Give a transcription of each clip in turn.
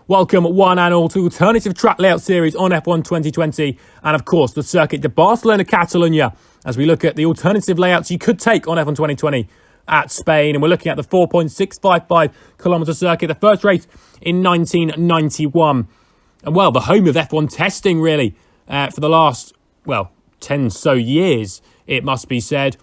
Welcome one and all to Alternative Track Layout Series on F1 2020 and of course the Circuit de Barcelona-Catalunya as we look at the alternative layouts you could take on F1 2020 at Spain, and we're looking at the 4.655 kilometre circuit, the first race in 1991, and well, the home of F1 testing really for the last, 10 so years, it must be said.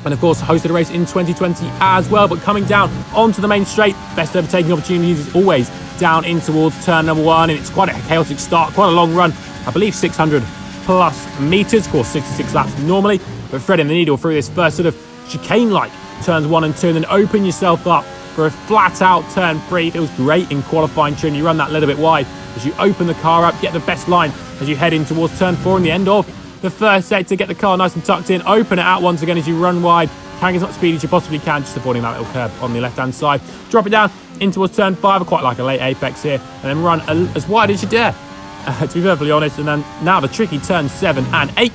And of course, hosted a race in 2020 as well, but coming down onto the main straight, best overtaking opportunities is always down in towards turn number one, and it's quite a chaotic start, quite a long run, I believe 600 plus metres, of course 66 laps normally, but threading the needle through this first sort of chicane-like turns 1 and 2, and then open yourself up for a flat-out turn 3. Feels great in qualifying tune. You run that little bit wide as you open the car up, get the best line as you head in towards turn 4 in the end of the first sector, get the car nice and tucked in, open it out once again as you run wide, carrying as much speed as you possibly can, just avoiding that little curb on the left-hand side. Drop it down in towards turn 5, I quite like a late apex here, and then run as wide as you dare, to be perfectly honest. And then now the tricky turns 7 and 8.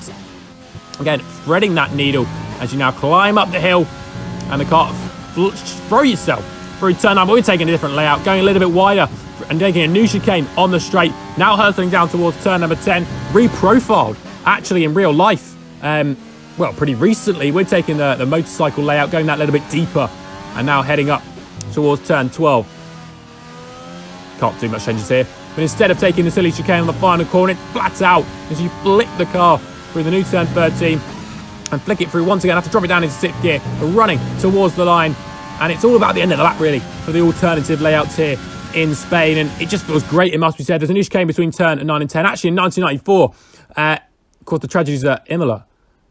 Again, threading that needle as you now climb up the hill, and the car, throw yourself through turn 9, but we're taking a different layout, going a little bit wider, and taking a new chicane on the straight, now hurtling down towards turn number 10, reprofiled. Actually, in real life, pretty recently, we're taking the motorcycle layout, going that little bit deeper, and now heading up towards turn 12. Can't do much changes here. But instead of taking the silly chicane on the final corner, it's flat out as you flick the car through the new turn 13 and flick it through once again. Have to drop it down into 6th gear, running towards the line. And it's all about the end of the lap, really, for the alternative layouts here in Spain. And it just feels great, it must be said. There's a new chicane between turn 9 and 10. Actually, in 1994, of course, the tragedies at Imola,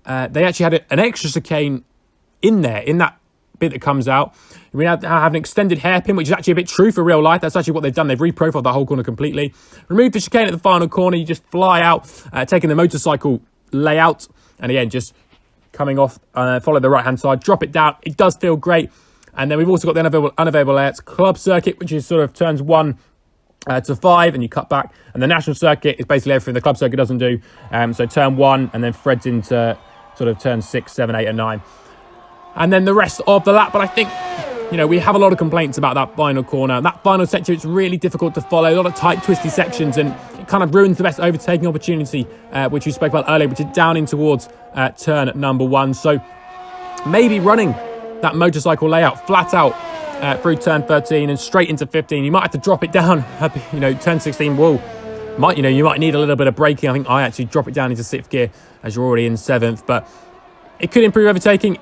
they actually had an extra chicane in there, in that bit that comes out. We now have an extended hairpin, which is actually a bit true for real life. That's actually what they've done. They've reprofiled that whole corner completely. Remove the chicane at the final corner. You just fly out, taking the motorcycle layout. And again, just coming off, follow the right-hand side, drop it down. It does feel great. And then we've also got the unavailable layouts, club circuit, which is sort of turns 1 to 5, and you cut back. And the national circuit is basically everything the club circuit doesn't do. So turn 1 and then threads into sort of turn 6, 7, 8 and 9. And then the rest of the lap. But I think, we have a lot of complaints about that final corner. That final sector, it's really difficult to follow. A lot of tight, twisty sections, and it kind of ruins the best overtaking opportunity, which we spoke about earlier, which is down in towards turn number 1. So maybe running that motorcycle layout flat out through turn 13 and straight into 15. You might have to drop it down, turn 16 will. You might need a little bit of braking. I think I actually drop it down into 6th gear as you're already in 7th, but it could improve overtaking,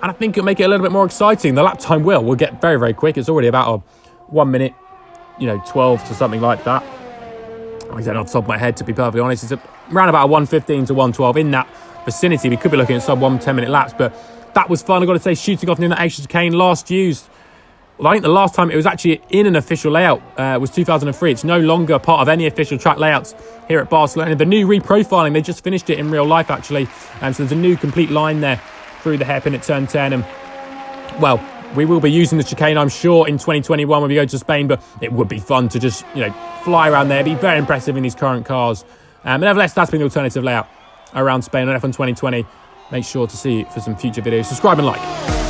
and I think it'll make it a little bit more exciting. The lap time will get very, very quick. It's already about a 1 minute, 12 to something like that. I don't know off the top of my head, to be perfectly honest. It's around about a 1:15 to 1:12 in that vicinity. We could be looking at sub 1 10-minute laps, but that was fun. I've got to say, shooting off near that extra chicane last used. Well, I think the last time it was actually in an official layout was 2003. It's no longer part of any official track layouts here at Barcelona. The new reprofiling, they just finished it in real life, actually. So there's a new complete line there through the hairpin at turn 10. And, we will be using the chicane, I'm sure, in 2021 when we go to Spain. But it would be fun to just, fly around there. Be very impressive in these current cars. But nevertheless, that's been the alternative layout around Spain on F1 2020. Make sure to see it for some future videos. Subscribe and like.